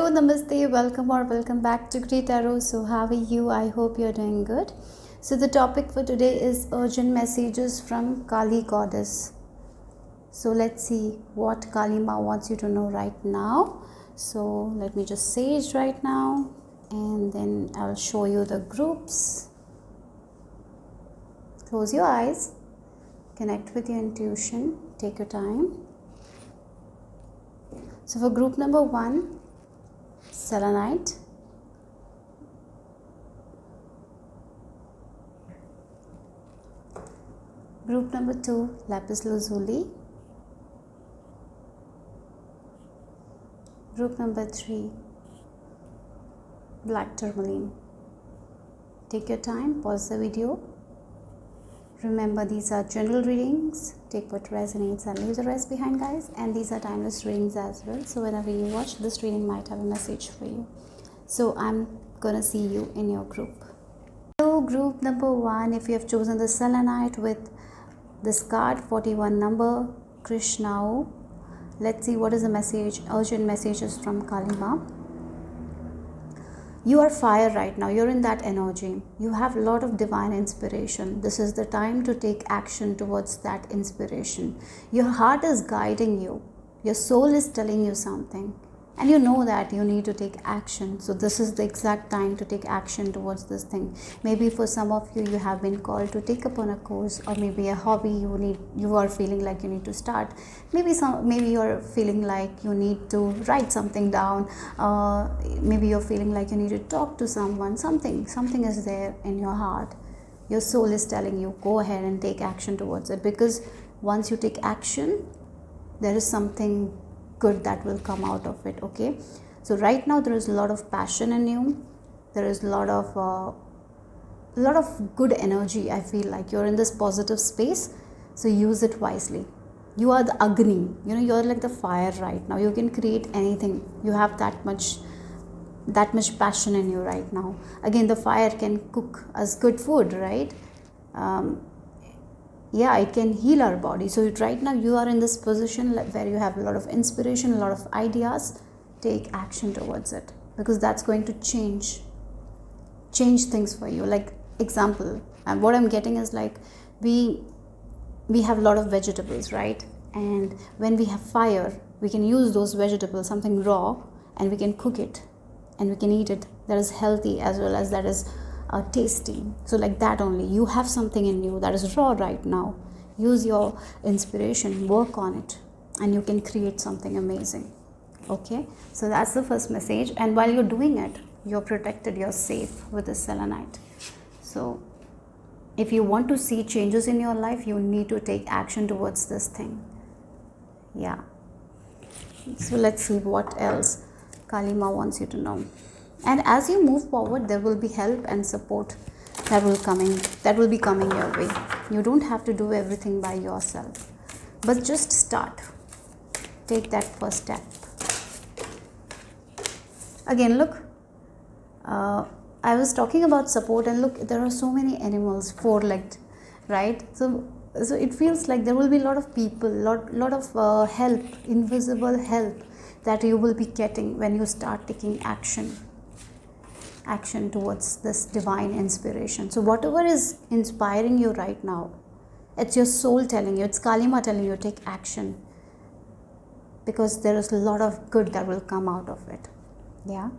namaste, welcome or welcome back to greetarot. So how are you? I hope you're doing good. So the topic for today is urgent messages from Kali goddess. So let's see what Kalima wants you to know right now. So let me just say it right now and then I'll show you the groups. Close your eyes, connect with your intuition, take your time. So for group number 1, selenite. Group number 2, lapis lazuli. Group number 3, black tourmaline. Take your time, pause the video. Remember, these are general readings. Take what resonates and leave the rest behind, guys. And these are timeless readings as well. So whenever you watch, this reading might have a message for you. So I'm gonna see you in your group. So group number 1, if you have chosen the selenite with this card, 41 number, Krishnao. Let's see what is the message, urgent messages from Kalima. You are fire right now. You're in that energy. You have a lot of divine inspiration. This is the time to take action towards that inspiration. Your heart is guiding you. Your soul is telling you something. And you know that you need to take action. So this is the exact time to take action towards this thing. Maybe for some of you, you have been called to take up on a course, or maybe a hobby you are feeling like you need to start. Maybe you're feeling like you need to write something down. Maybe you're feeling like you need to talk to someone. Something is there in your heart. Your soul is telling you, go ahead and take action towards it, because once you take action, there is something good that will come out of it. Okay, so right now there is a lot of passion in you. There is a lot of good energy. I feel like you're in this positive space, so use it wisely. You are the Agni, you're like the fire right now. You can create anything. You have that much passion in you right now. Again, the fire can cook us good food, right? It can heal our body. So right now you are in this position where you have a lot of inspiration, a lot of ideas. Take action towards it, because that's going to change things for you. Like example, and what I'm getting is like we have a lot of vegetables, right? And when we have fire, we can use those vegetables, something raw, and we can cook it and we can eat it. That is healthy as well as that is tasty. So like that only, you have something in you that is raw right now. Use your inspiration, work on it, and you can create something amazing. Okay, so that's the first message. And while you're doing it, you're protected, you're safe with the selenite. So if you want to see changes in your life, you need to take action towards this thing. Yeah, so let's see what else Kalima wants you to know. And as you move forward, there will be help and support that will be coming your way. You don't have to do everything by yourself, but just start. Take that first step. Again, look, I was talking about support, and look, there are so many animals, 4-legged, right? So it feels like there will be a lot of people, lot of help, invisible help that you will be getting when you start taking action towards this divine inspiration. So whatever is inspiring you right now, it's your soul telling you, it's Kalima telling you, take action, because there is a lot of good that will come out of it. Yeah,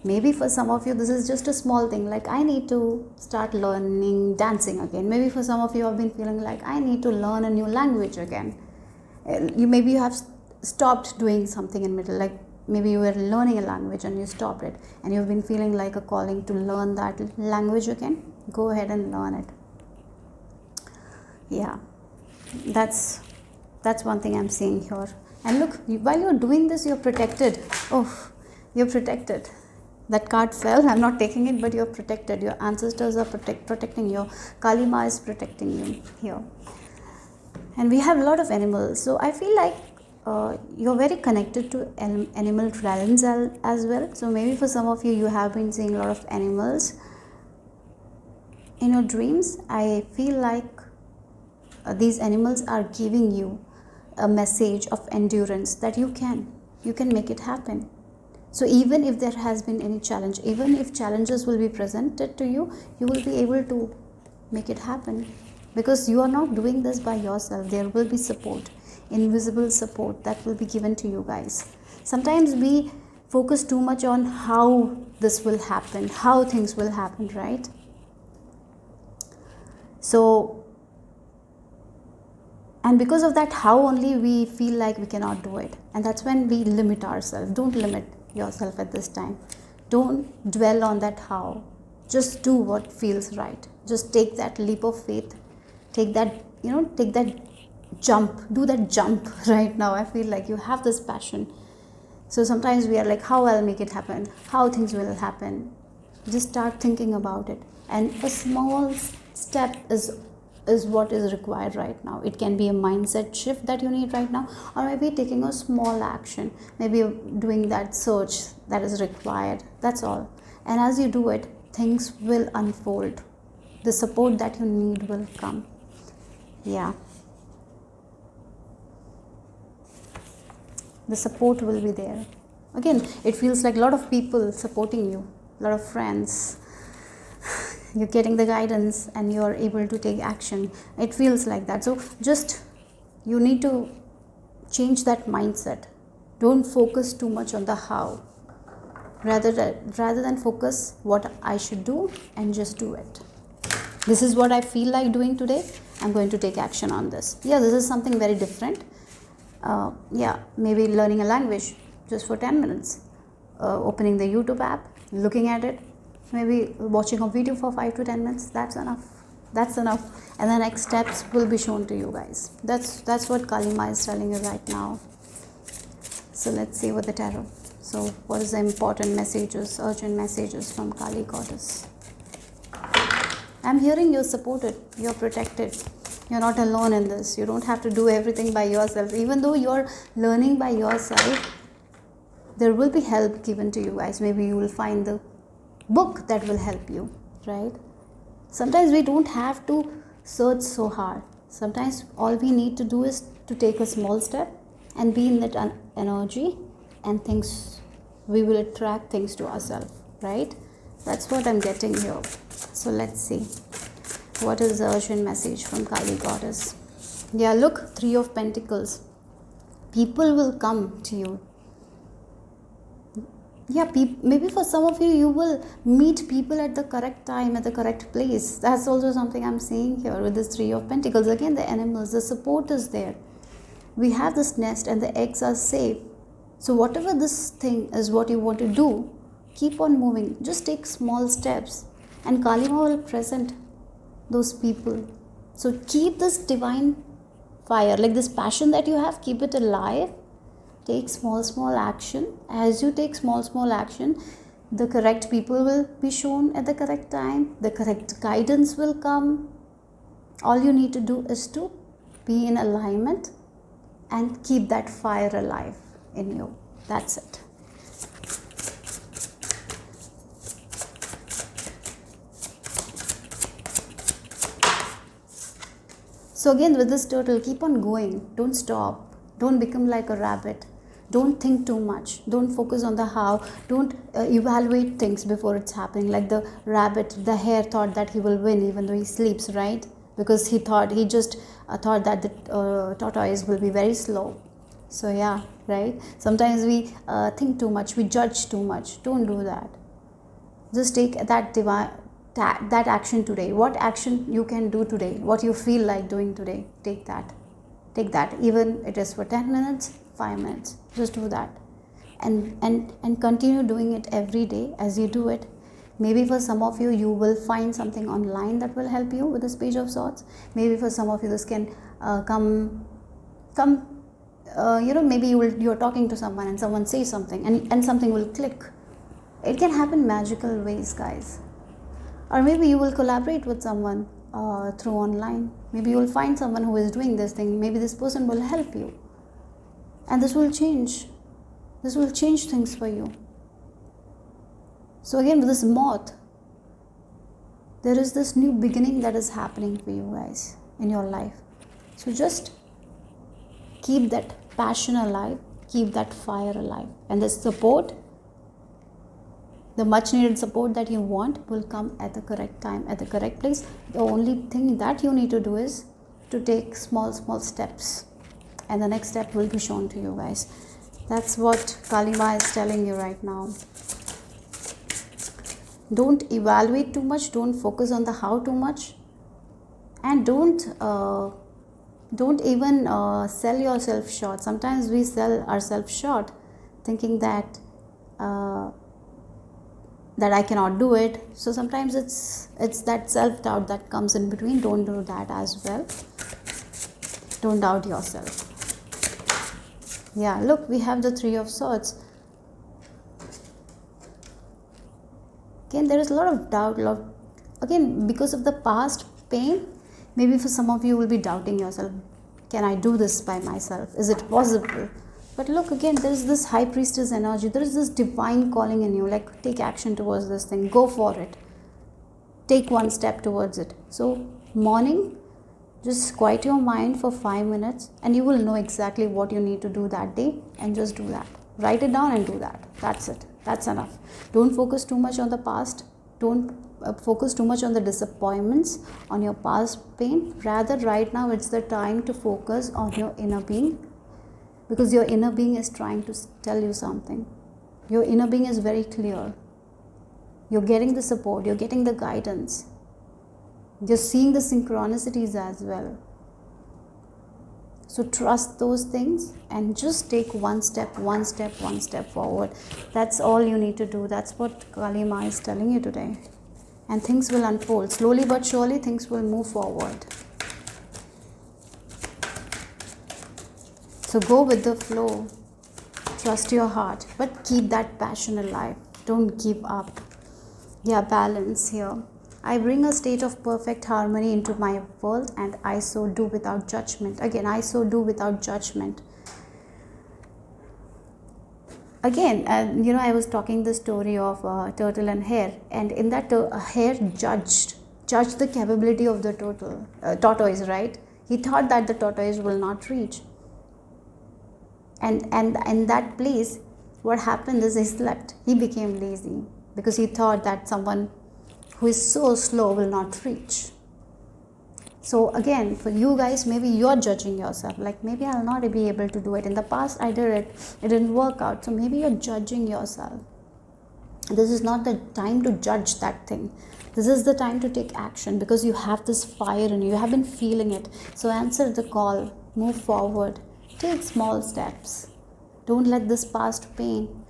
maybe for some of you this is just a small thing, like I need to start learning dancing again. Maybe for some of you have been feeling like I need to learn a new language again. You have stopped doing something in middle, like maybe you were learning a language and you stopped it, and you've been feeling like a calling to learn that language again. Go ahead and learn it. Yeah, that's one thing I'm seeing here. And look, while you're doing this, you're protected. Oh, you're protected. That card fell. I'm not taking it, but you're protected. Your ancestors are protecting you. Kalima is protecting you here. And we have a lot of animals, so I feel like you're very connected to animal realms as well. So maybe for some of you, you have been seeing a lot of animals in your dreams. I feel like these animals are giving you a message of endurance, that you can make it happen. So even if there has been any challenge, even if challenges will be presented to you, you will be able to make it happen, because you are not doing this by yourself. There will be support, invisible support that will be given to you guys. Sometimes we focus too much on how this will happen, how things will happen, right? So, and because of that how only, we feel like we cannot do it, and that's when we limit ourselves. Don't limit yourself at this time. Don't dwell on that how. Just do what feels right. Just take that leap of faith. Take that, take that jump. Do that jump right now. I feel like you have this passion. So sometimes we are like, how I'll make it happen, how things will happen. Just start thinking about it, and a small step is what is required right now. It can be a mindset shift that you need right now, or maybe taking a small action, maybe doing that search that is required. That's all. And as you do it, things will unfold. The support that you need will come. Yeah, the support will be there. Again, it feels like a lot of people supporting you, a lot of friends. You're getting the guidance and you're able to take action. It feels like that. So just, you need to change that mindset. Don't focus too much on the how. Rather than focus what I should do, and just do it. This is what I feel like doing today. I'm going to take action on this. Yeah, this is something very different. Maybe learning a language just for 10 minutes. Opening the YouTube app, looking at it, maybe watching a video for 5 to 10 minutes. That's enough. And the next steps will be shown to you guys. That's what Kalima is telling you right now. So let's see what the tarot. So what is the important messages, urgent messages from Kali Goddess? I'm hearing you're supported, you're protected. You're not alone in this. You don't have to do everything by yourself. Even though you're learning by yourself, there will be help given to you guys. Maybe you will find the book that will help you, right? Sometimes we don't have to search so hard. Sometimes all we need to do is to take a small step and be in that energy, and things, we will attract things to ourselves, right? That's what I'm getting here. So let's see. What is the urgent message from Kali Goddess? Yeah, look, 3 of Pentacles. People will come to you. Yeah, maybe for some of you, you will meet people at the correct time, at the correct place. That's also something I'm seeing here with this 3 of Pentacles. Again, the animals, the support is there. We have this nest and the eggs are safe. So whatever this thing is, what you want to do, keep on moving. Just take small steps, and Kalima will present those people. So keep this divine fire, like this passion that you have, keep it alive. Take small action. As you take small action, the correct people will be shown at the correct time. The correct guidance will come. All you need to do is to be in alignment and keep that fire alive in you. That's it. So again, with this turtle, keep on going. Don't stop. Don't become like a rabbit. Don't think too much. Don't focus on the how. Don't evaluate things before it's happening. Like the rabbit, the hare thought that he will win even though he sleeps, right? Because he just thought that the tortoise will be very slow. So yeah, right? Sometimes we think too much. We judge too much. Don't do that. Just take that action today. What action you can do today, what you feel like doing today, take that. Even it is for 10 minutes, 5 minutes, just do that, and continue doing it every day. As you do it, maybe for some of you, you will find something online that will help you with this Page of Swords. Maybe for some of you, this can come maybe you're talking to someone and someone says something, and something will click. It can happen magical ways, guys. Or maybe you will collaborate with someone through online. Maybe you will find someone who is doing this thing. Maybe this person will help you, and this will change things for you. So again, with this moth, there is this new beginning that is happening for you guys in your life. So just keep that passion alive, keep that fire alive, and the support The much needed support that you want will come at the correct time, at the correct place. The only thing that you need to do is to take small steps, and the next step will be shown to you guys. That's what Kalima is telling you right now. Don't evaluate too much, don't focus on the how too much, and don't even sell yourself short. Sometimes we sell ourselves short thinking that that I cannot do it. So sometimes it's that self-doubt that comes in between. Don't do that as well. Don't doubt yourself. Yeah, look, we have the Three of Swords. Again, there is a lot of doubt, again, because of the past pain. Maybe for some of you will be doubting yourself. Can I do this by myself? Is it possible? But look, again, there is this high priestess energy. There is this divine calling in you. Like, take action towards this thing. Go for it. Take one step towards it. So, morning, just quiet your mind for 5 minutes and you will know exactly what you need to do that day, and just do that. Write it down and do that. That's it. That's enough. Don't focus too much on the past. Don't focus too much on the disappointments, on your past pain. Rather, right now it's the time to focus on your inner being, because your inner being is trying to tell you something. Your inner being is very clear. You're getting the support, you're getting the guidance, you're seeing the synchronicities as well. So trust those things and just take one step forward. That's all you need to do. That's what Kalima is telling you today. And things will unfold. Slowly but surely, things will move forward. So go with the flow. Trust your heart. But keep that passion alive. Don't give up. Yeah, balance here. I bring a state of perfect harmony into my world, and I so do without judgment. Again, I so do without judgment. Again, I was talking the story of turtle and hare, and in that hare judged the capability of the tortoise, right? He thought that the tortoise will not reach. And in that place, what happened is he slept. He became lazy because he thought that someone who is so slow will not reach. So again, for you guys, maybe you're judging yourself, like maybe I'll not be able to do it. In the past I did it, it didn't work out. So maybe you're judging yourself. This is not the time to judge that thing. This is the time to take action, because you have this fire in you. You have been feeling it. So answer the call, move forward, take small steps. Don't let this past pain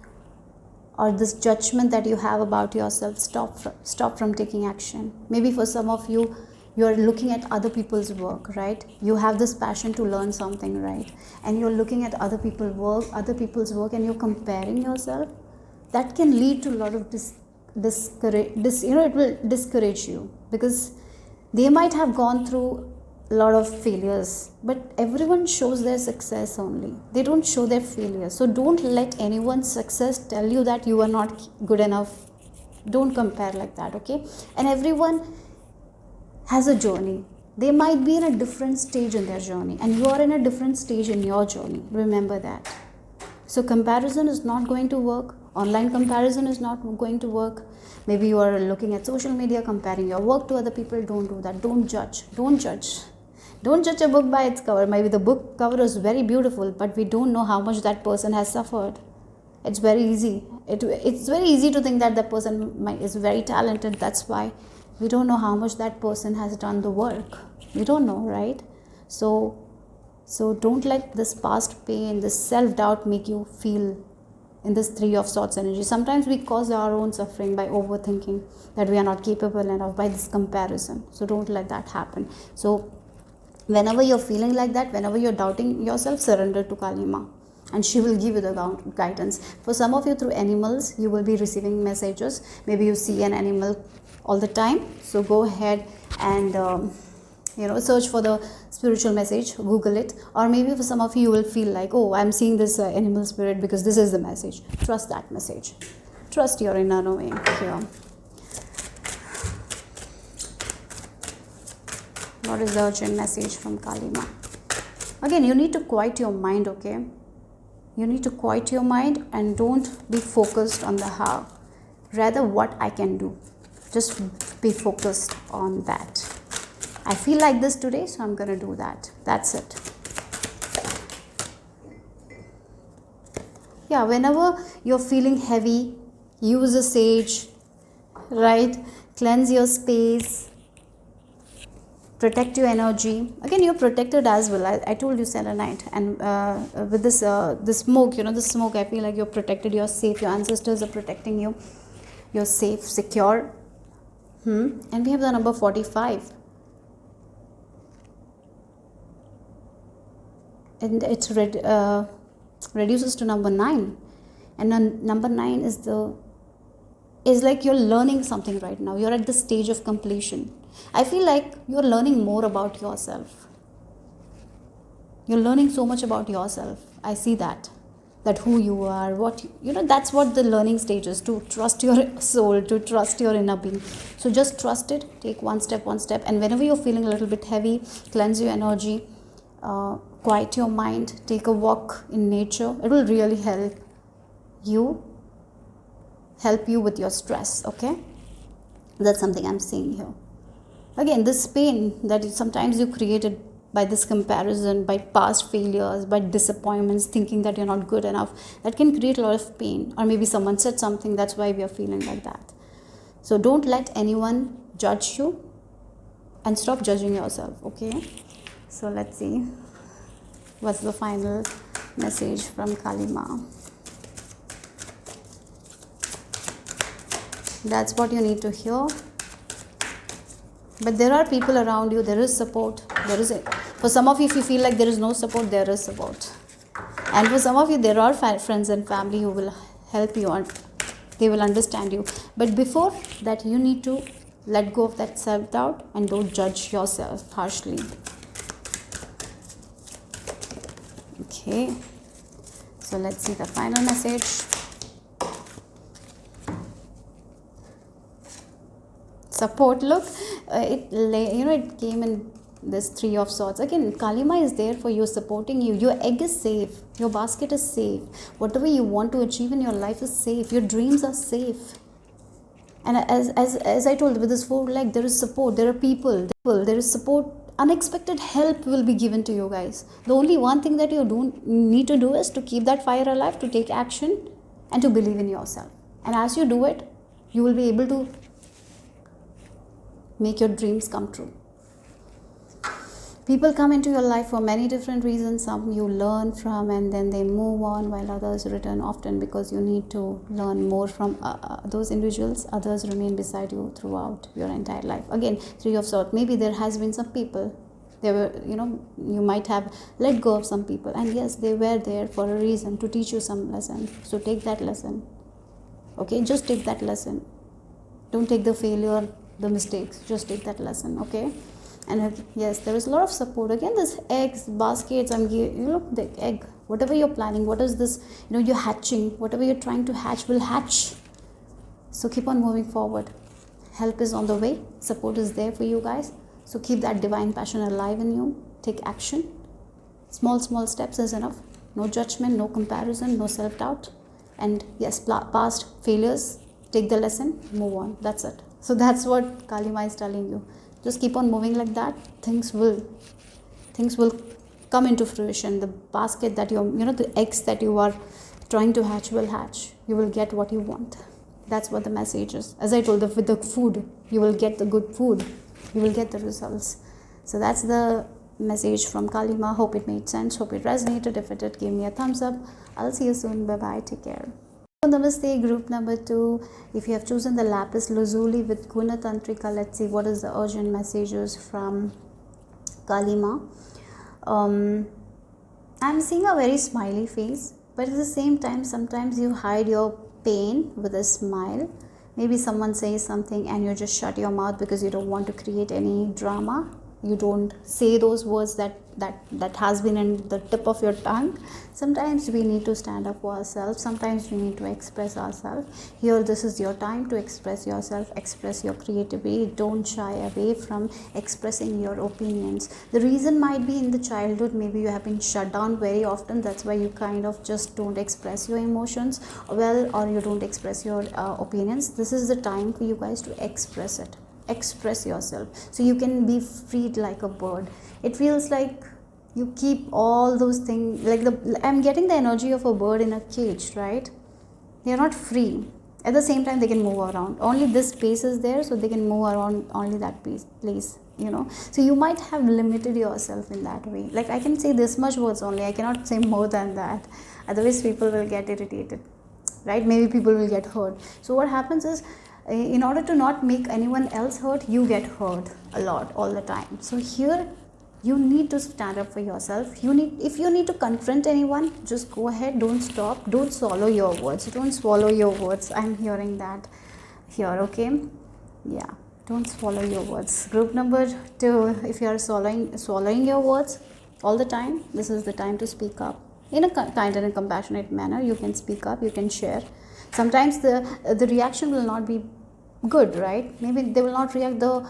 or this judgment that you have about yourself stop from taking action. Maybe for some of you, you're looking at other people's work, right? You have this passion to learn something, right? And you're looking at other people's work, and you're comparing yourself. That can lead to a lot of it will discourage you, because they might have gone through a lot of failures, but everyone shows their success only. They don't show their failures. So don't let anyone's success tell you that you are not good enough. Don't compare like that, okay? And everyone has a journey. They might be in a different stage in their journey, and you are in a different stage in your journey. Remember that. So comparison is not going to work. Online comparison is not going to work. Maybe you are looking at social media, comparing your work to other people. Don't do that. Don't judge. Don't judge a book by its cover. Maybe the book cover is very beautiful, but we don't know how much that person has suffered. It's very easy. It's very easy to think that the person is very talented. That's why we don't know how much that person has done the work. We don't know, right? So don't let this past pain, this self-doubt make you feel in this Three of Swords energy. Sometimes we cause our own suffering by overthinking that we are not capable enough, by this comparison. So don't let that happen. So whenever you're feeling like that, whenever you're doubting yourself, surrender to Kalima, and she will give you the guidance. For some of you, through animals, you will be receiving messages. Maybe you see an animal all the time. So go ahead and search for the spiritual message, Google it. Or maybe for some of you will feel like, oh, I'm seeing this animal spirit because this is the message. Trust that message. Trust your inner knowing here. What is the urgent message from Kalima? Again, you need to quiet your mind, okay? You need to quiet your mind and don't be focused on the how. rather what I can do. Just be focused on that. I feel like this today, so I'm going to do that. That's it. Yeah, whenever you're feeling heavy, use a sage, right? Cleanse your space, protect your energy. Again, you're protected as well. I told you selenite, and with this the smoke, the smoke, I feel like you're protected, you're safe, your ancestors are protecting you, you're safe, secure. And we have the number 45, and it's reduces to number 9, and number 9 is like you're learning something right now. You're at the stage of completion. I feel like you're learning more about yourself. You're learning so much about yourself. I see that who you are, what that's what the learning stage is, to trust your soul, to trust your inner being. So just trust it, take one step, and whenever you're feeling a little bit heavy, cleanse your energy, quiet your mind, take a walk in nature. It will really help you with your stress. Okay, that's something I'm seeing here. Again, this pain that sometimes you created by this comparison, by past failures, by disappointments, thinking that you're not good enough, that can create a lot of pain. Or maybe someone said something, that's why we are feeling like that. So don't let anyone judge you, and stop judging yourself. Okay, so let's see what's the final message from Kalima. That's what you need to hear. But there are people around you, there is support. For some of you, if you feel like there is no support, there is support. And for some of you, there are friends and family who will help you, and they will understand you. But before that, you need to let go of that self-doubt and don't judge yourself harshly. Okay, so let's see the final message. Support, look, it came in this 3 of swords. Again, Kalima is there for you, supporting you. Your egg is safe, your basket is safe, whatever you want to achieve in your life is safe, your dreams are safe. And as I told, with this 4 leg, there is support, there are people, there is support. Unexpected help will be given to you guys. The only one thing that you need to do is to keep that fire alive, to take action, and to believe in yourself. And as you do it, you will be able to make your dreams come true. People come into your life for many different reasons. Some you learn from and then they move on, while others return often because you need to learn more from those individuals. Others remain beside you throughout your entire life. Again, 3 of swords. Maybe there has been some people, they were, you might have let go of some people, and yes, they were there for a reason, to teach you some lesson. So take that lesson. Okay, just take that lesson. Don't take the failure, the mistakes, just take that lesson. Okay, and yes, there is a lot of support. Again, this eggs, baskets, the egg, whatever you're planning, what is this, you're hatching, whatever you're trying to hatch will hatch. So keep on moving forward. Help is on the way, support is there for you guys. So keep that divine passion alive in you. Take action. Small steps is enough. No judgment, no comparison, no self-doubt. And yes, past failures, take the lesson, move on. That's it. So that's what Kalima is telling you. Just keep on moving like that. Things will come into fruition. The basket that the eggs that you are trying to hatch will hatch. You will get what you want. That's what the message is. As I told, with the food, you will get the good food. You will get the results. So that's the message from Kalima. Hope it made sense. Hope it resonated. If it did, give me a thumbs up. I'll see you soon. Bye-bye. Take care. Namaste, group number 2. If you have chosen the lapis lazuli with Guna Tantrika, let's see what is the urgent messages from Kalima. I'm seeing a very smiley face, but at the same time, sometimes you hide your pain with a smile. Maybe someone says something and you just shut your mouth because you don't want to create any drama. you don't say those words that has been in the tip of your tongue. Sometimes we need to stand up for ourselves. Sometimes we need to express ourselves. Here, this is your time to express yourself, express your creativity. Don't shy away from expressing your opinions. The reason might be in the childhood, maybe you have been shut down very often. That's why you kind of just don't express your emotions well, or you don't express your opinions. This is the time for you guys to express it. Express yourself so you can be freed like a bird. It feels like you keep all those things, like I'm getting the energy of a bird in a cage, right? They're not free. At the same time, they can move around. Only this space is there, so they can move around only that place, so you might have limited yourself in that way. Like, I can say this much words only, I cannot say more than that, otherwise people will get irritated, right? Maybe people will get hurt. So what happens is, in order to not make anyone else hurt, you get hurt a lot all the time. So here you need to stand up for yourself. If you need to confront anyone, just go ahead. Don't stop. Don't swallow your words. Don't swallow your words. I'm hearing that here. Okay, yeah, don't swallow your words. Group number 2, if you are swallowing your words all the time, this is the time to speak up in a kind and a compassionate manner. You can speak up, you can share. Sometimes the reaction will not be good, right? Maybe they will not react the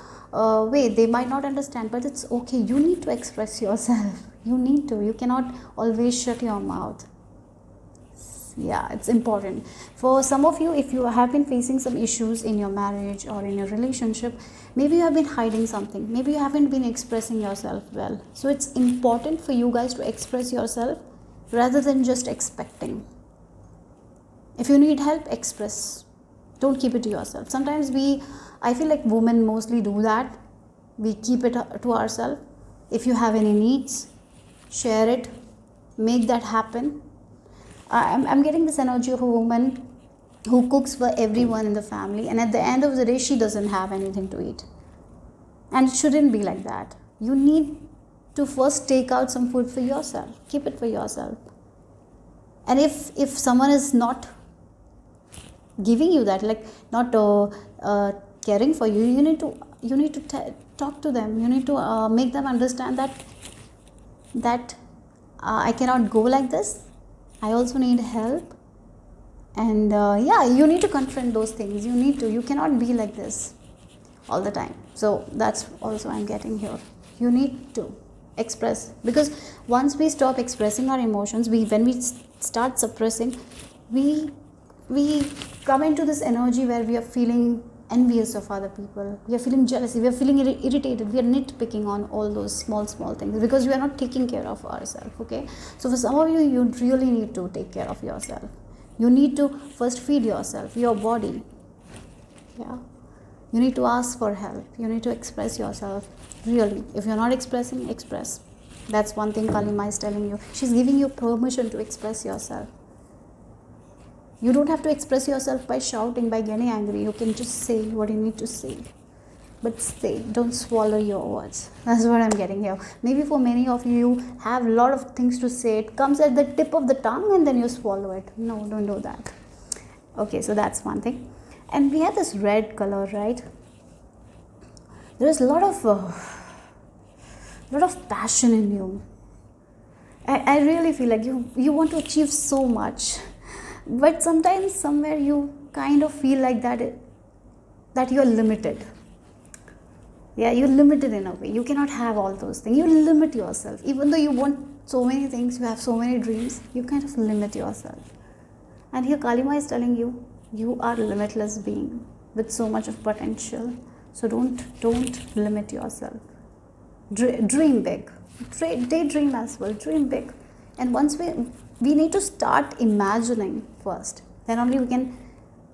way, they might not understand, but it's okay. You need to express yourself. You cannot always shut your mouth. Yeah, it's important. For some of you, if you have been facing some issues in your marriage or in your relationship, maybe you have been hiding something, maybe you haven't been expressing yourself well. So it's important for you guys to express yourself rather than just expecting. If you need help, express. Don't keep it to yourself. Sometimes I feel like women mostly do that. We keep it to ourselves. If you have any needs, share it. Make that happen. I'm getting this energy of a woman who cooks for everyone in the family, and at the end of the day, she doesn't have anything to eat. And it shouldn't be like that. You need to first take out some food for yourself. Keep it for yourself. And if someone is not giving you that, like not caring for you, you need to talk to them. You need to make them understand that I cannot go like this. I also need help. And you need to confront those things. You cannot be like this all the time. So that's also I'm getting here. You need to express, because once we stop expressing our emotions, when we start suppressing, we come into this energy where we are feeling envious of other people, we are feeling jealousy, we are feeling irritated, we are nitpicking on all those small things, because we are not taking care of ourselves. Okay, so for some of you, you really need to take care of yourself. You need to first feed yourself, your body. Yeah, you need to ask for help. You need to express yourself. Really, if you're not expressing, express. That's one thing Kalima is telling you. She's giving you permission to express yourself. You don't have to express yourself by shouting, by getting angry. You can just say what you need to say. But say, don't swallow your words. That's what I'm getting here. Maybe for many of you have a lot of things to say. It comes at the tip of the tongue and then you swallow it. No, don't do that. Okay, so that's one thing. And we have this red color, right? There is a lot of passion in you. I really feel like you want to achieve so much. But sometimes somewhere you kind of feel like that you're limited. Yeah, you're limited in a way. You cannot have all those things. You limit yourself. Even though you want so many things, you have so many dreams, you kind of limit yourself. And here Kalima is telling you, you are a limitless being with so much of potential. So don't limit yourself. Dream big. Daydream as well. Dream big. And once we need to start imagining first, then only we can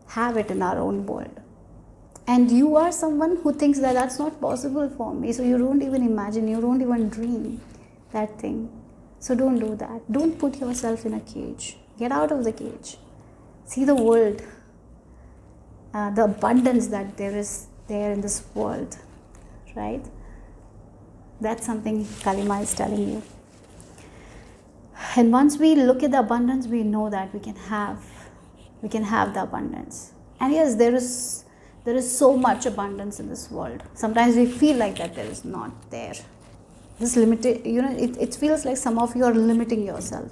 have it in our own world. And you are someone who thinks that that's not possible for me, so you don't even imagine, you don't even dream that thing. So don't do that. Don't put yourself in a cage. Get out of the cage. See the world, the abundance that there is there in this world, right? That's something Kalima is telling you. And once we look at the abundance, we know that we can have the abundance. And yes, there There is so much abundance in this world. Sometimes we feel like that there is not there. This limited, it feels like some of you are limiting yourself.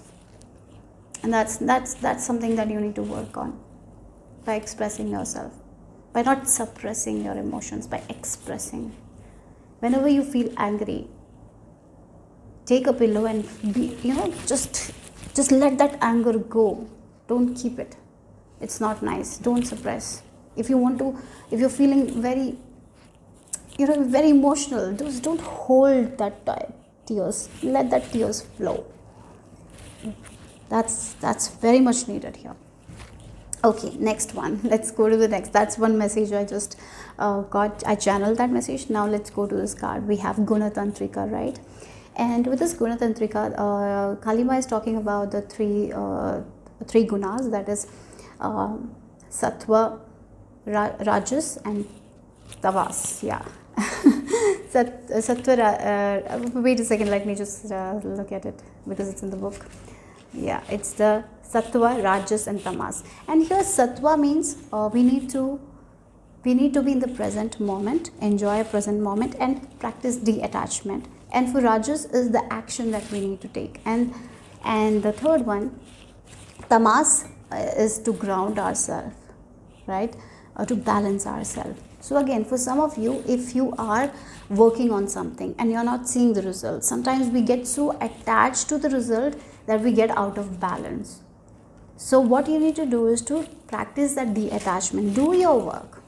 And that's something that you need to work on by expressing yourself, by not suppressing your emotions, by expressing. Whenever you feel angry, take a pillow and be, just let that anger go. Don't keep it. It's not nice. Don't suppress. If you're feeling very, very emotional, just don't hold that tears. Let that tears flow. That's very much needed here. Okay, next one. Let's go to the next. That's one message I just got. I channeled that message. Now let's go to this card. We have Gunatantrika, right? And with this Gunatantrika, Kalima is talking about the three gunas, that is Sattva, Rajas and Tamas. Yeah. Sattva, wait a second, let me just look at it because it's in the book. Yeah, it's the Sattva, Rajas and Tamas. And here Sattva means we need to be in the present moment, enjoy a present moment and practice detachment. And for Rajas is the action that we need to take. And the third one, Tamas, is to ground ourselves, right? To balance ourselves. So again, for some of you, if you are working on something and you're not seeing the results, sometimes we get so attached to the result that we get out of balance. So what you need to do is to practice that detachment. Do your work,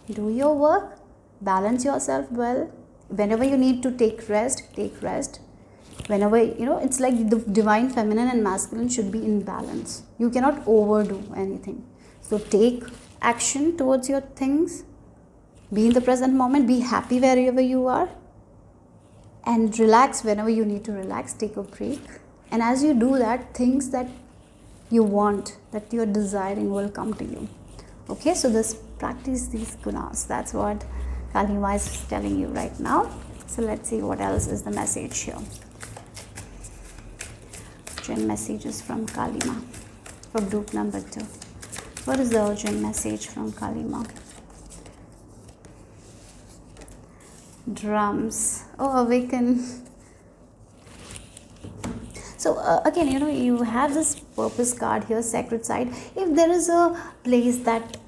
balance yourself well. Whenever you need to take rest, take rest. Whenever, it's like the divine feminine and masculine should be in balance. You cannot overdo anything. So take action towards your things. Be in the present moment. Be happy wherever you are. And relax whenever you need to relax. Take a break. And as you do that, things that you want, that you are desiring will come to you. Okay, so practice these gunas. That's what Kalima is telling you right now. So let's see what else is the message here. Urgent messages from Kalima for group number 2. What is the urgent message from Kalima? Drums. Oh, awaken. So again, you have this purpose card here, sacred side. If there is a place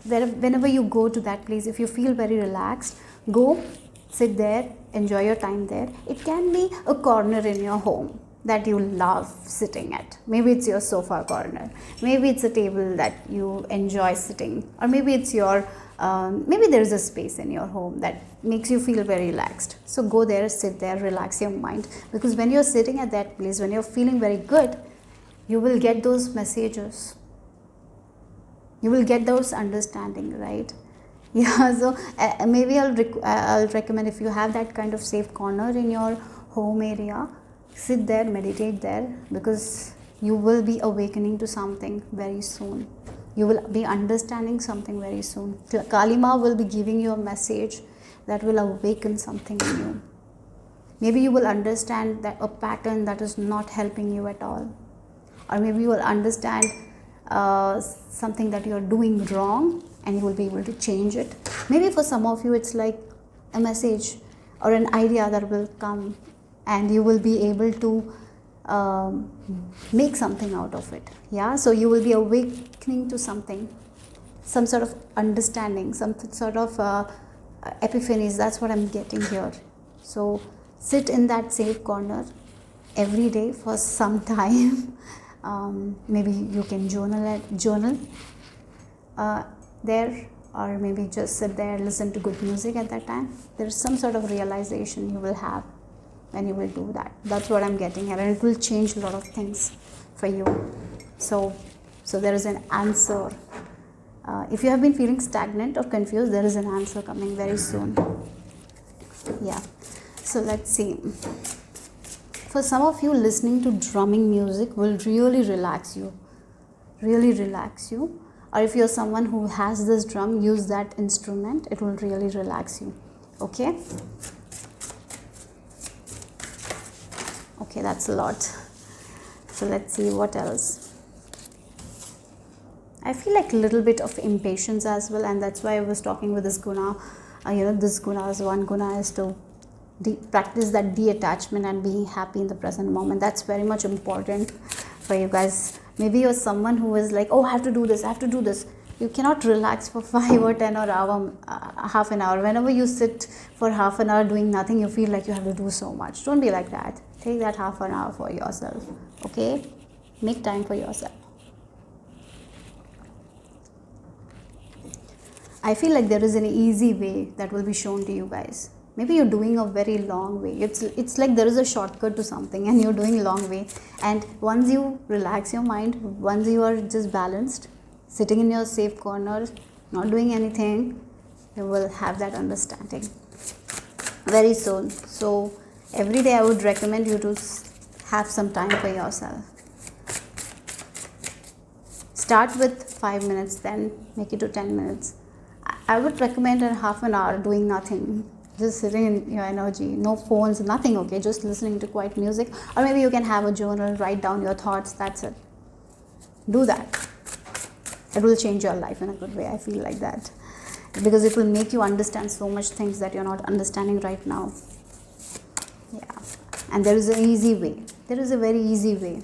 whenever you go to that place, if you feel very relaxed, go sit there, enjoy your time there. It can be a corner in your home that you love sitting at. Maybe it's your sofa corner. Maybe it's a table that you enjoy sitting, or maybe it's maybe there is a space in your home that makes you feel very relaxed. So go there, sit there, relax your mind, because when you're sitting at that place, when you're feeling very good, you will get those messages. You will get those understanding, right? Yeah, so maybe I'll recommend, if you have that kind of safe corner in your home area, sit there, meditate there, because you will be awakening to something very soon. You will be understanding something very soon. Kalima will be giving you a message that will awaken something in you. Maybe you will understand that a pattern that is not helping you at all. Or maybe you will understand something that you are doing wrong and you will be able to change it. Maybe for some of you it's like a message or an idea that will come and you will be able to make something out of it. Yeah, so you will be awakening to something, some sort of understanding, some sort of epiphanies. That's what I'm getting here. So sit in that safe corner every day for some time. Maybe you can journal there, or maybe just sit there, listen to good music at that time. There's some sort of realization you will have when you will do that. That's what I'm getting here, and it will change a lot of things for you. So there is an answer. If you have been feeling stagnant or confused, there is an answer coming very soon. Yeah. So let's see. For some of you, listening to drumming music will really relax you. Really relax you. Or if you're someone who has this drum, use that instrument. It will really relax you. Okay? Okay, that's a lot. So let's see what else. I feel like a little bit of impatience as well, and that's why I was talking with this guna. this gunas. One guna is to practice that detachment and being happy in the present moment. That's very much important for you guys. Maybe you're someone who is like, oh, I have to do this, I have to do this. You cannot relax for 5 or 10 or hour, half an hour. Whenever you sit for half an hour doing nothing, you feel like you have to do so much. Don't be like that. Take that half an hour for yourself. Okay? Make time for yourself. I feel like there is an easy way that will be shown to you guys. Maybe you're doing a very long way. It's like there is a shortcut to something and you're doing a long way. And once you relax your mind, once you are just balanced, sitting in your safe corner, not doing anything, you will have that understanding very soon. So every day I would recommend you to have some time for yourself. Start with 5 minutes, then make it to 10 minutes. I would recommend a half an hour doing nothing, just sitting in your energy, no phones, nothing, okay, just listening to quiet music. Or maybe you can have a journal, write down your thoughts, that's it. Do that. It will change your life in a good way. I feel like that, because it will make you understand so much things that you're not understanding right now. Yeah, and there is an easy way. There is a very easy way.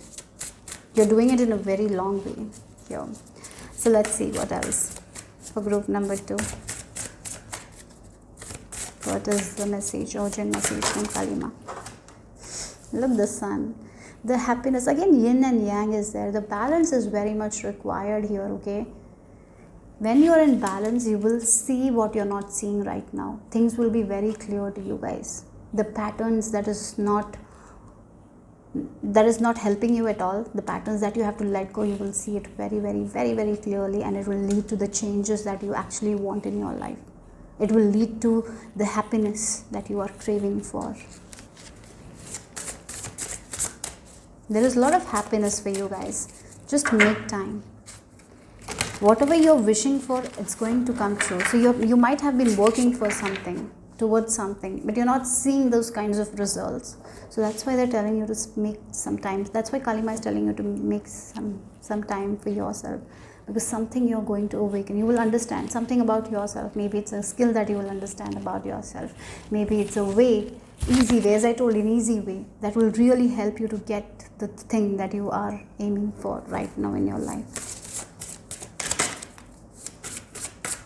You're doing it in a very long way here. So let's see what else for group number 2. What is the message, urgent message from Kalima? Look, the sun. The happiness, again, yin and yang is there. The balance is very much required here, okay? When you are in balance, you will see what you're not seeing right now. Things will be very clear to you guys. The patterns that is not helping you at all, the patterns that you have to let go, you will see it very, very, very, very clearly, and it will lead to the changes that you actually want in your life. It will lead to the happiness that you are craving for. There is a lot of happiness for you guys. Just make time. Whatever you're wishing for, it's going to come true. So you might have been working for something, towards something, but you're not seeing those kinds of results. So that's why they're telling you to make some time. That's why Kalima is telling you to make some time for yourself. Because something you're going to awaken. You will understand something about yourself. Maybe it's a skill that you will understand about yourself. Maybe it's a way, easy way, as I told you, an easy way that will really help you to get the thing that you are aiming for right now in your life.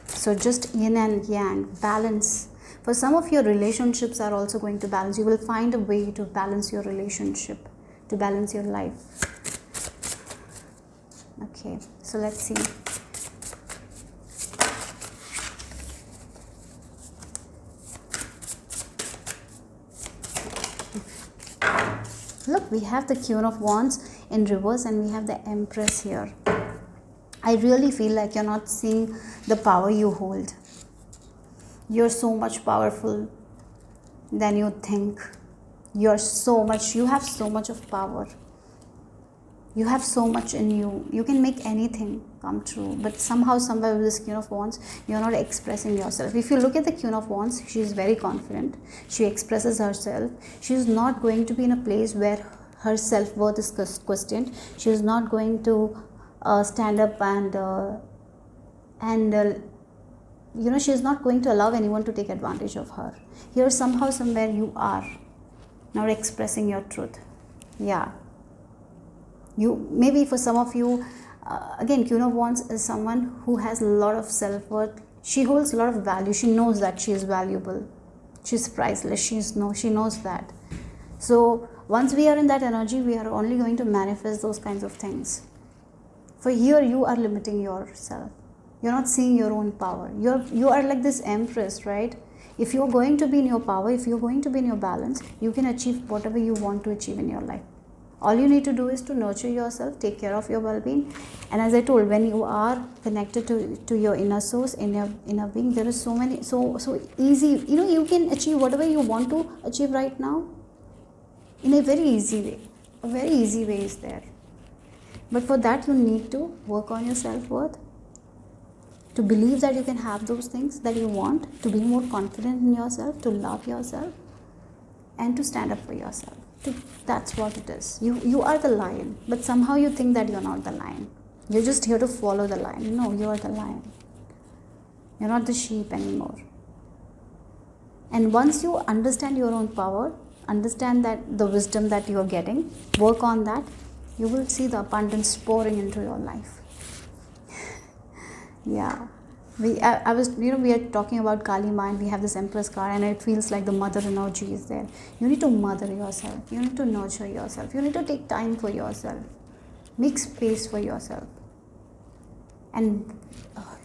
So just yin and yang, balance. For some of your relationships are also going to balance. You will find a way to balance your relationship, to balance your life. Okay, so let's see. Look, we have the Queen of Wands in reverse and we have the Empress here. I really feel like you're not seeing the power you hold. You're so much powerful than you think. You have so much of power. You have so much in you. You can make anything come true. But somehow, somewhere with this Queen of Wands, you're not expressing yourself. If you look at the Queen of Wands, she is very confident. She expresses herself. She is not going to be in a place where her self-worth is questioned. She is not going to stand up and she is not going to allow anyone to take advantage of her. Here, somehow, somewhere, you are not expressing your truth. Yeah. Maybe for some of you, again, Queen of Wands is someone who has a lot of self-worth. She holds a lot of value. She knows that she is valuable. She's priceless. She knows that. So once we are in that energy, we are only going to manifest those kinds of things. For here, you are limiting yourself. You're not seeing your own power. You are like this Empress, right? If you're going to be in your power, if you're going to be in your balance, you can achieve whatever you want to achieve in your life. All you need to do is to nurture yourself, take care of your well-being. And as I told, when you are connected to your inner source, in your inner being, there is so easy. You can achieve whatever you want to achieve right now in a very easy way. A very easy way is there. But for that, you need to work on your self-worth, to believe that you can have those things that you want, to be more confident in yourself, to love yourself, and to stand up for yourself. That's what it is. You are the lion, but somehow you think that you're not the lion. You're just here to follow the lion. No, you are the lion. You're not the sheep anymore. And once you understand your own power, understand that the wisdom that you are getting, work on that, you will see the abundance pouring into your life. Yeah. I was, we are talking about Kalima, and we have this Empress card, and it feels like the mother energy is there. You need to mother yourself. You need to nurture yourself. You need to take time for yourself. Make space for yourself. And,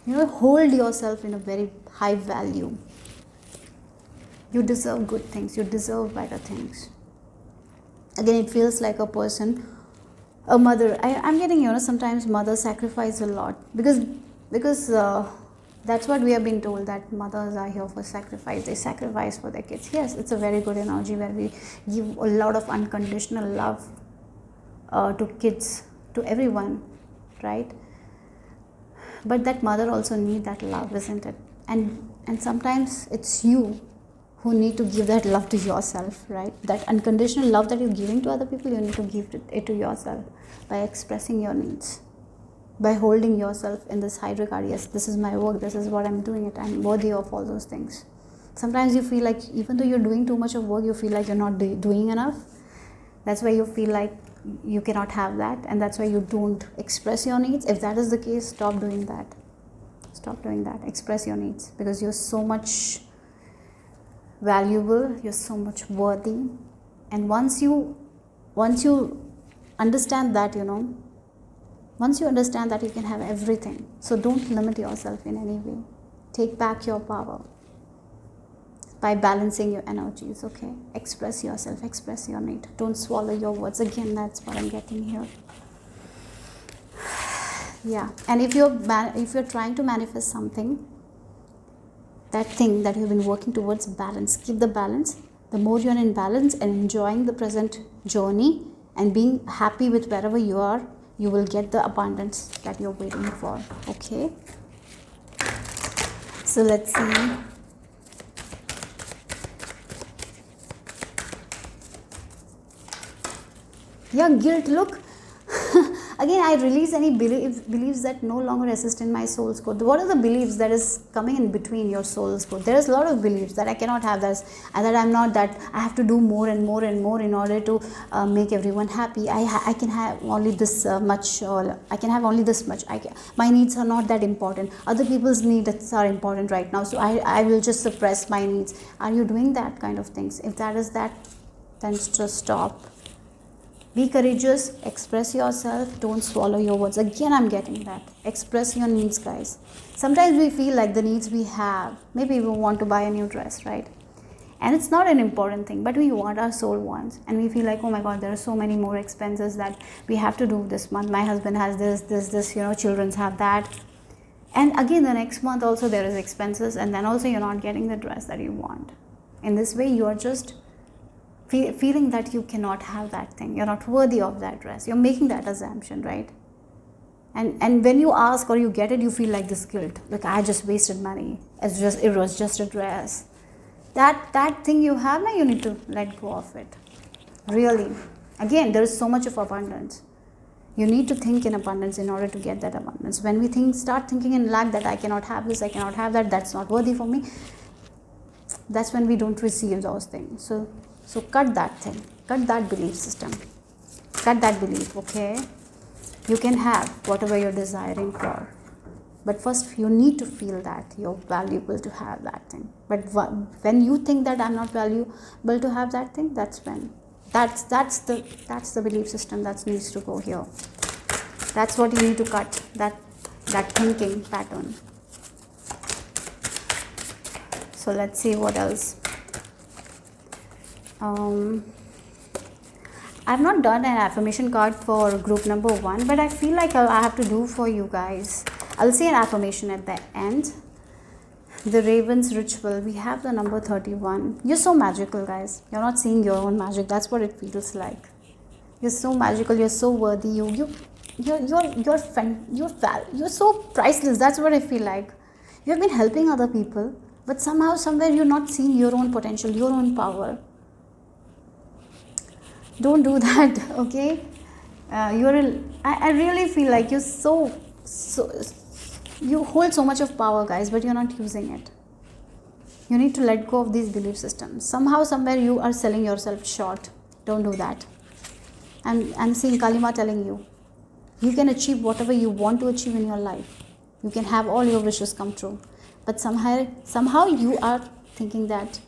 hold yourself in a very high value. You deserve good things. You deserve better things. Again, it feels like a person, a mother. I'm getting, sometimes mothers sacrifice a lot because that's what we have been told, that mothers are here for sacrifice. They sacrifice for their kids. Yes, it's a very good energy where we give a lot of unconditional love to kids, to everyone, right? But that mother also need that love, isn't it? And sometimes it's you who need to give that love to yourself, right? That unconditional love that you're giving to other people, you need to give it to yourself by expressing your needs, by holding yourself in this high regard. Yes, this is my work, this is what I'm doing it, I'm worthy of all those things. Sometimes you feel like even though you're doing too much of work, you feel like you're not doing enough. That's why you feel like you cannot have that, and that's why you don't express your needs. If that is the case, stop doing that. Stop doing that. Express your needs, because you're so much valuable, you're so much worthy. And once you understand that, once you understand that, you can have everything. So don't limit yourself in any way. Take back your power by balancing your energies, okay? Express yourself, express your need. Don't swallow your words. Again, that's what I'm getting here. Yeah, and if you're trying to manifest something, that thing that you've been working towards, balance. Keep the balance. The more you're in balance and enjoying the present journey and being happy with wherever you are, you will get the abundance that you're waiting for, okay? So let's see. Yeah, guilt, look. Again, I release any beliefs that no longer assist in my soul's code. What are the beliefs that is coming in between your soul's code? There is a lot of beliefs that I cannot have this, and that I'm not, that I have to do more and more and more in order to make everyone happy. I can have only this much, or I can have only this much. My needs are not that important. Other people's needs are important right now, so I will just suppress my needs. Are you doing that kind of things? If that is that, then just stop. Be courageous, express yourself, don't swallow your words. Again, I'm getting that. Express your needs, guys. Sometimes we feel like the needs we have, maybe we want to buy a new dress, right? And it's not an important thing, but we want, our soul wants. And we feel like, oh my God, there are so many more expenses that we have to do this month. My husband has this, children have that. And again, the next month also there is expenses, and then also you're not getting the dress that you want. In this way, you are just feeling that you cannot have that thing, you're not worthy of that dress. You're making that assumption, right? And when you ask or you get it, you feel like this guilt, like I just wasted money. It was just a dress. That thing you have now, you need to let go of it. Really, again, there is so much of abundance. You need to think in abundance in order to get that abundance. When we start thinking in lack, that I cannot have this, I cannot have that, that's not worthy for me, that's when we don't receive those things. So cut that thing, cut that belief system, cut that belief, okay? You can have whatever you're desiring for, but first you need to feel that you're valuable to have that thing. But when you think that I'm not valuable to have that thing, that's when, that's the belief system that needs to go here. That's what you need to cut, that thinking pattern. So let's see what else. I've not done an affirmation card for group number 1, but I feel like I have to do for you guys. I'll say an affirmation at the end. The Raven's Ritual. We have the number 31. You're so magical, guys. You're not seeing your own magic. That's what it feels like. You're so magical. You're so worthy. You're so priceless. That's what I feel like. You have been helping other people, but somehow, somewhere, you're not seeing your own potential, your own power. Don't do that, okay? I really feel like you're you hold so much of power, guys, but you're not using it. You need to let go of these belief systems. Somehow, somewhere you are selling yourself short. Don't do that. I'm seeing Kalima telling you, you can achieve whatever you want to achieve in your life. You can have all your wishes come true. But somehow you are thinking that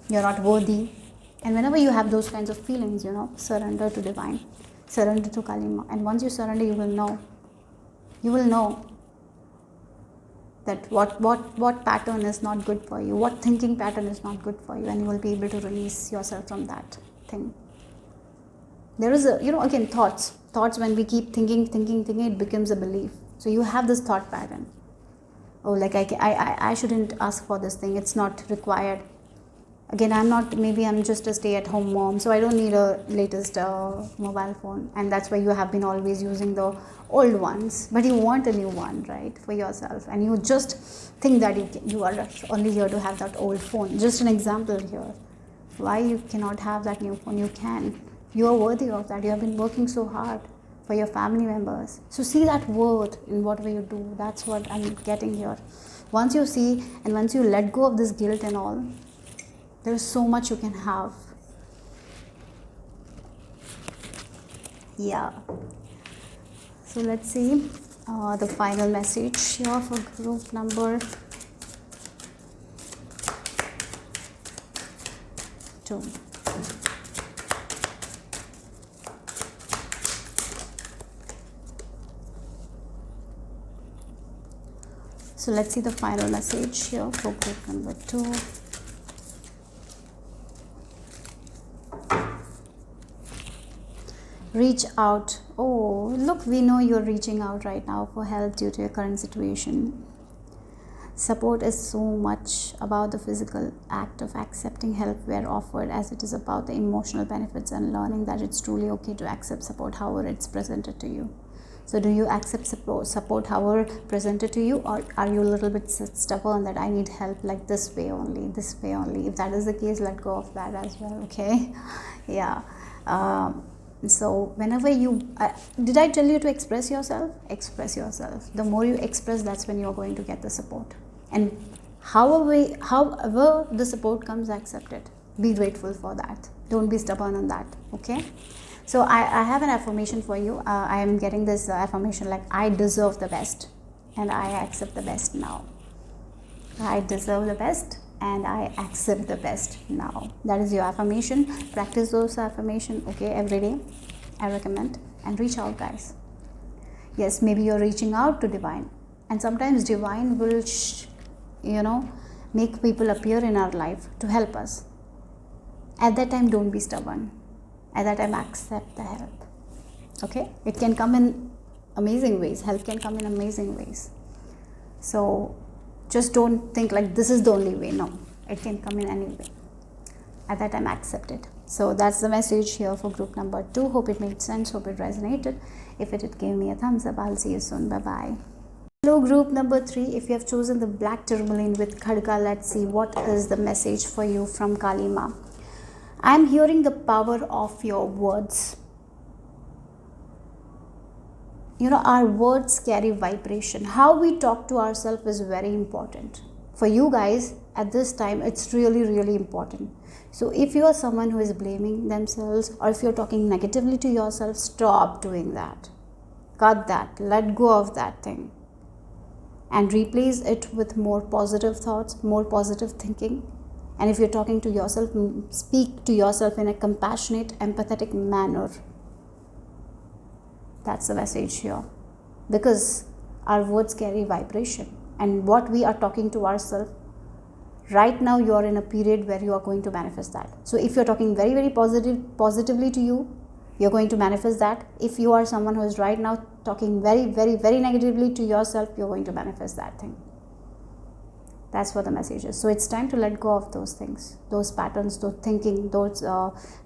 you're not worthy. And whenever you have those kinds of feelings, surrender to divine, surrender to Kalima. And once you surrender, you will know that what pattern is not good for you, what thinking pattern is not good for you, and you will be able to release yourself from that thing. There is again, thoughts, when we keep thinking, it becomes a belief. So you have this thought pattern. Oh, like I shouldn't ask for this thing, it's not required. Again, I'm just a stay-at-home mom, so I don't need a latest mobile phone, and that's why you have been always using the old ones, but you want a new one, right, for yourself, and you just think that you are only here to have that old phone. Just an example here. Why you cannot have that new phone? You can. You are worthy of that. You have been working so hard for your family members. So see that worth in whatever you do. That's what I'm getting here. Once you see and once you let go of this guilt and all, there is so much you can have. Yeah. So let's see the final message here for group number 2. So let's see the final message here for group number 2. Reach out. Oh, look, we know you're reaching out right now for help due to your current situation. Support is so much about the physical act of accepting help where offered, as it is about the emotional benefits and learning that it's truly okay to accept support however it's presented to you. So do you accept support however presented to you, or are you a little bit stubborn that I need help like this way only? If that is the case, let go of that as well, okay? Yeah. So whenever did I tell you to express yourself? Express yourself. The more you express, that's when you're going to get the support. And however the support comes, accept it. Be grateful for that. Don't be stubborn on that, okay? So I have an affirmation for you. I am getting this affirmation like, I deserve the best and I accept the best now. I deserve the best and I accept the best now. That is your affirmation. Practice those affirmations, okay, every day. I recommend. And reach out, guys. Yes, maybe you're reaching out to divine. And sometimes divine will, make people appear in our life to help us. At that time, don't be stubborn. At that time, accept the help. Okay? It can come in amazing ways. Help can come in amazing ways. So just don't think like this is the only way. No, it can come in any way. At that time, accept it. So that's the message here for group number 2. Hope it made sense. Hope it resonated. If it did, give me a thumbs up. I'll see you soon. Bye-bye. Hello, group number 3. If you have chosen the black tourmaline with Khadga, let's see what is the message for you from Kalima. I'm hearing the power of your words. Our words carry vibration. How we talk to ourselves is very important. For you guys, at this time, it's really, really important. So if you are someone who is blaming themselves, or if you're talking negatively to yourself, stop doing that. Cut that. Let go of that thing. And replace it with more positive thoughts, more positive thinking. And if you're talking to yourself, speak to yourself in a compassionate, empathetic manner. That's the message here. Because our words carry vibration. And what we are talking to ourselves, right now you are in a period where you are going to manifest that. So if you're talking very, very positively to you, you're going to manifest that. If you are someone who is right now talking very, very, very negatively to yourself, you're going to manifest that thing. That's what the message is. So it's time to let go of those things, those patterns, those thinking, those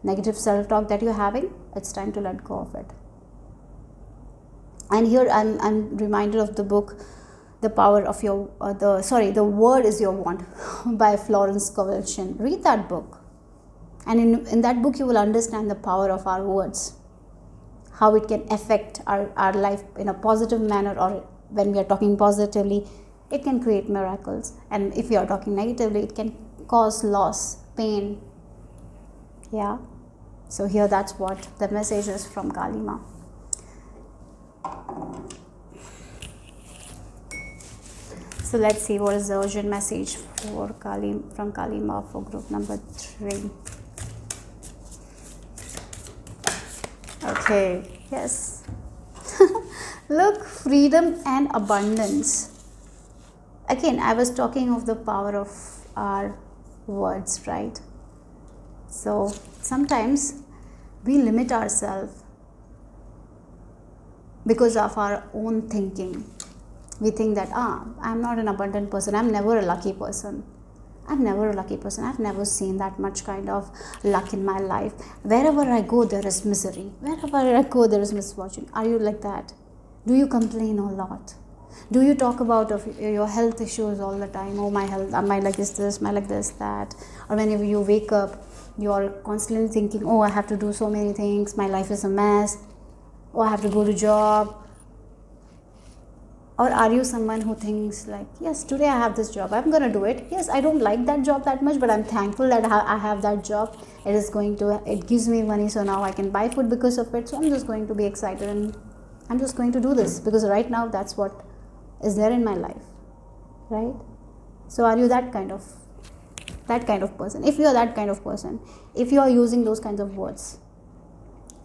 negative self-talk that you're having. It's time to let go of it. And here I'm reminded of the book, The Power of Your, The Word is Your Wand by Florence Scovel Shinn. Read that book. And in that book, you will understand the power of our words, how it can affect our life in a positive manner, or when we are talking positively, it can create miracles. And if you are talking negatively, it can cause loss, pain. Yeah. So here, that's what the message is from Kalima. So let's see what is the urgent message from Kalima for group number 3. Okay, yes. Look, freedom and abundance. Again, I was talking of the power of our words, right? So sometimes we limit ourselves because of our own thinking. We think that, I'm not an abundant person, I'm never a lucky person. I've never seen that much kind of luck in my life. Wherever I go, there is misery. Wherever I go, there is misfortune. Are you like that? Do you complain a lot? Do you talk about your health issues all the time? Oh, my health, my leg is this, my leg is that. Or whenever you wake up, you're constantly thinking, oh, I have to do so many things, my life is a mess. Oh, I have to go to job. Or are you someone who thinks like, yes, today I have this job, I'm going to do it. Yes, I don't like that job that much, but I'm thankful that I have that job. It gives me money, so now I can buy food because of it. So I'm just going to be excited and I'm just going to do this because right now that's what is there in my life, right? So are you that kind of person? If you are that kind of person, if you are using those kinds of words,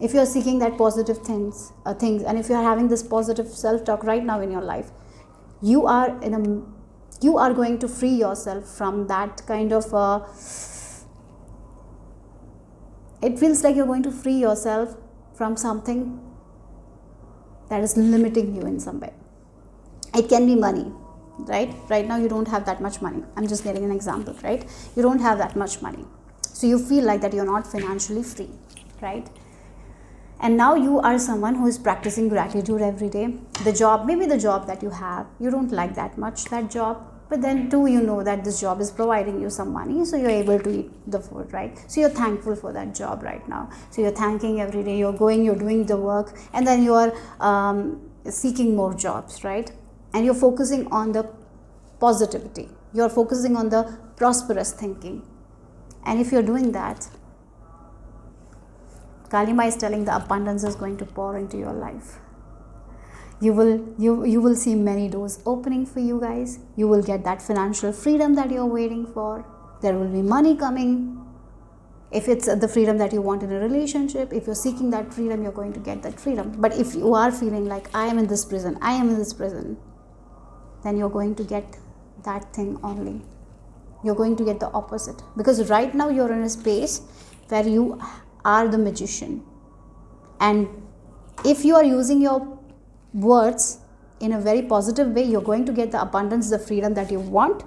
if you are seeking that positive things, and if you are having this positive self-talk right now in your life, you are going to free yourself from that kind of it feels like you're going to free yourself from something that is limiting you in some way. It can be money, right? Right now you don't have that much money. I'm just getting an example, right? You don't have that much money, so you feel like that you're not financially free, right? And now you are someone who is practicing gratitude every day. Maybe the job that you have, you don't like that much, that job, but then too, you know that this job is providing you some money, so you're able to eat the food, right? So you're thankful for that job right now. So you're thanking every day, you're doing the work, and then you are seeking more jobs, right? And you're focusing on the positivity. You're focusing on the prosperous thinking. And if you're doing that, Kalima is telling the abundance is going to pour into your life. You will see many doors opening for you guys. You will get that financial freedom that you're waiting for. There will be money coming. If it's the freedom that you want in a relationship, if you're seeking that freedom, you're going to get that freedom. But if you are feeling like, I am in this prison, then you're going to get that thing only. You're going to get the opposite. Because right now you're in a space where you are the magician, and if you are using your words in a very positive way, you're going to get the abundance, the freedom that you want.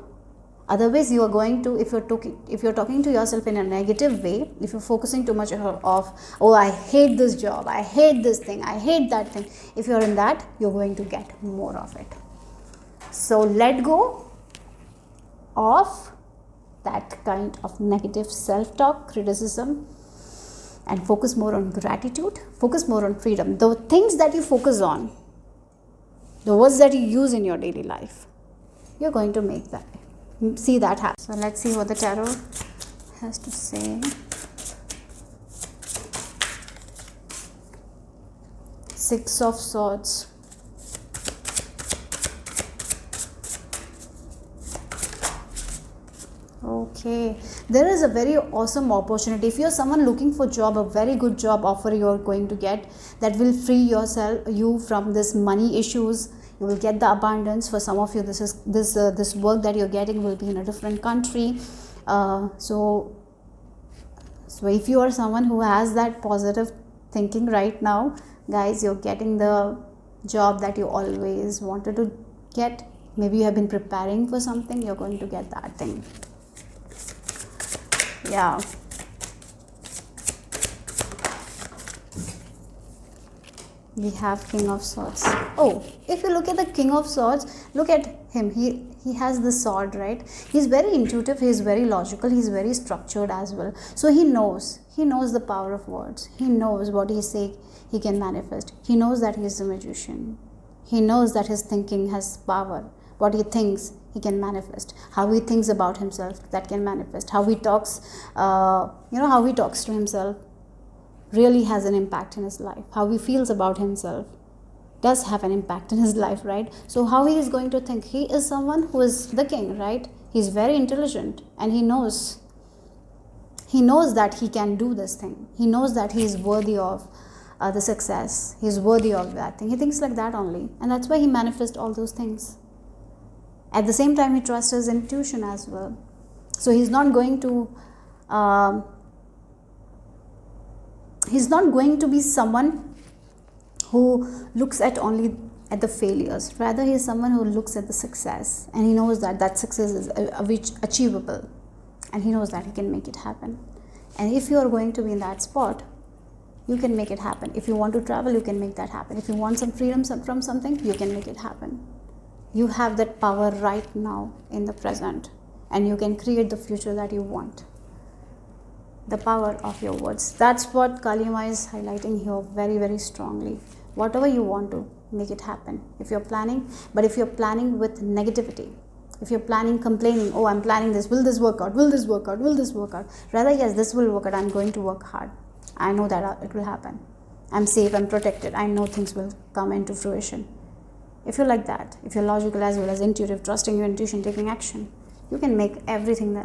Otherwise, you are going to, if you're talking to yourself in a negative way, if you're focusing too much of, oh, I hate this job, I hate this thing, I hate that thing, if you're in that, you're going to get more of it. So let go of that kind of negative self-talk, criticism, and focus more on gratitude, focus more on freedom. The things that you focus on, the words that you use in your daily life, you're going to see that happen. So let's see what the tarot has to say. 6 of Swords. Okay, there is a very awesome opportunity. If you're someone looking for job, a very good job offer you're going to get that will free you from this money issues. You will get the abundance. For some of you, this work that you're getting will be in a different country. So if you are someone who has that positive thinking right now, guys, you're getting the job that you always wanted to get. Maybe you have been preparing for something, you're going to get that thing. Yeah. We have King of Swords. Oh, if you look at the King of Swords, look at him. He has the sword, right? He's very intuitive, he's very logical, he's very structured as well. So he knows the power of words. He knows what he say he can manifest. He knows that he is a magician. He knows that his thinking has power. What he thinks, he can manifest. How he thinks about himself, that can manifest. How he talks, how he talks to himself really has an impact in his life. How he feels about himself does have an impact in his life, right? So how he is going to think? He is someone who is the king, right? He's very intelligent, and he knows that he can do this thing. He knows that he is worthy of the success. He is worthy of that thing. He thinks like that only, and that's why he manifests all those things. At the same time, he trusts his intuition as well. So he's not going to be someone who looks at only at the failures. Rather, he is someone who looks at the success, and he knows that success is achievable, and he knows that he can make it happen. And if you are going to be in that spot, you can make it happen. If you want to travel, you can make that happen. If you want some freedom from something, you can make it happen. You have that power right now in the present, and you can create the future that you want. The power of your words. That's what Kalima is highlighting here very, very strongly. Whatever you want to, make it happen. If you're planning with negativity, if you're planning complaining, oh, I'm planning this, will this work out, will this work out, will this work out? Rather, yes, this will work out, I'm going to work hard. I know that it will happen. I'm safe, I'm protected, I know things will come into fruition. If you're like that, if you're logical as well as intuitive, trusting your intuition, taking action, you can make everything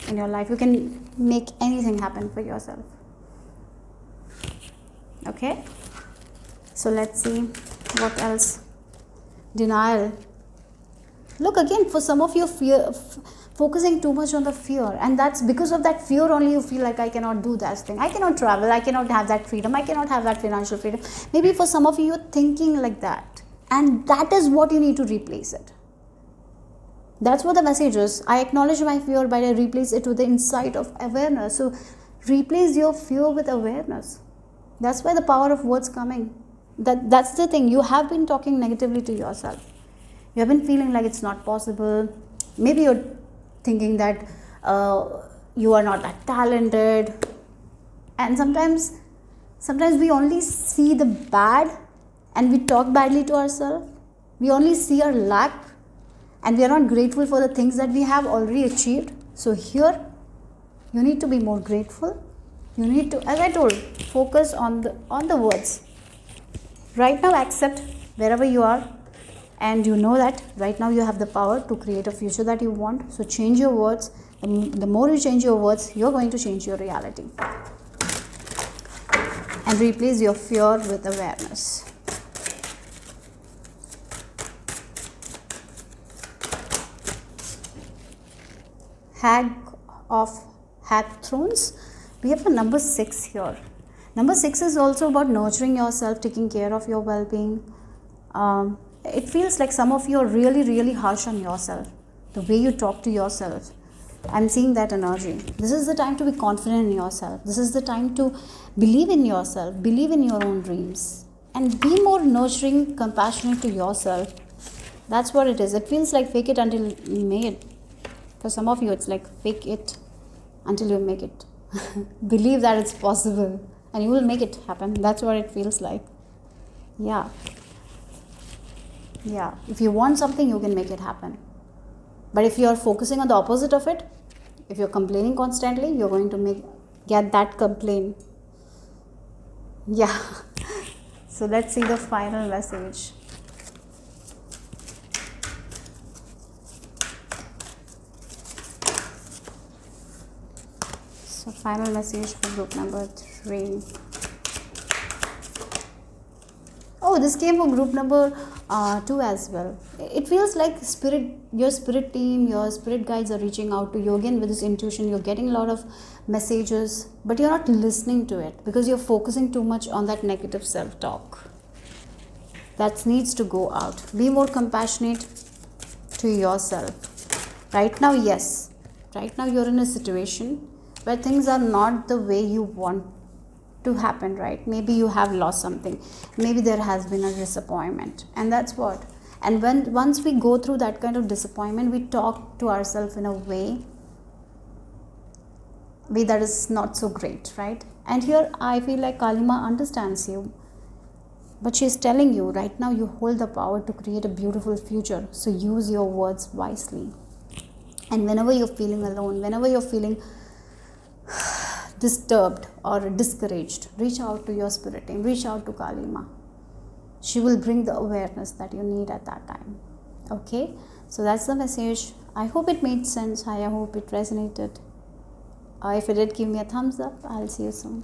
in your life, you can make anything happen for yourself. Okay? So let's see what else. Denial. Look, again, for some of you, focusing too much on the fear, and that's because of that fear only you feel like I cannot do that thing, I cannot travel, I cannot have that freedom, I cannot have that financial freedom. Maybe for some of you, you're thinking like that, and that is what you need to replace it. That's what the message is. I acknowledge my fear, but I replace it with the insight of awareness. So replace your fear with awareness. That's why the power of words coming. That's the thing. You have been talking negatively to yourself. You have been feeling like it's not possible. Maybe you're thinking that you are not that talented. And sometimes we only see the bad, and we talk badly to ourselves. We only see our lack, and we are not grateful for the things that we have already achieved. So here, you need to be more grateful. You need to, as I told, focus on the words. Right now, accept wherever you are, and you know that right now you have the power to create a future that you want. So change your words. The more you change your words, you're going to change your reality. And replace your fear with awareness. Hag thrones. We have a number 6 here. Number 6 is also about nurturing yourself, taking care of your well-being. It feels like some of you are really, really harsh on yourself. The way you talk to yourself. I'm seeing that energy. This is the time to be confident in yourself. This is the time to believe in yourself, believe in your own dreams, and be more nurturing, compassionate to yourself. That's what it is. It feels like fake it until you make it. For some of you, it's like fake it until you make it. Believe that it's possible, and you will make it happen. That's what it feels like. Yeah. If you want something, you can make it happen. But if you are focusing on the opposite of it, if you're complaining constantly, you're going to get that complaint. Yeah. So let's see the final message. So final message for group number 3. Oh, this came for group number 2 as well. It feels like your spirit team, your spirit guides are reaching out to you again with this intuition. You're getting a lot of messages, but you're not listening to it because you're focusing too much on that negative self-talk. That needs to go out. Be more compassionate to yourself. Right now, yes. Right now, you're in a situation where things are not the way you want to happen, right? Maybe you have lost something. Maybe there has been a disappointment, and that's what. And once we go through that kind of disappointment, we talk to ourselves in a way that is not so great, right? And here I feel like Kalima understands you. But she's telling you right now you hold the power to create a beautiful future. So use your words wisely. And whenever you're feeling alone, whenever you're feeling disturbed or discouraged, reach out to your spirit team, reach out to Kalima. She will bring the awareness that you need at that time. Okay, so that's the message. I hope it made sense. I hope it resonated. If it did, give me a thumbs up. I'll see you soon.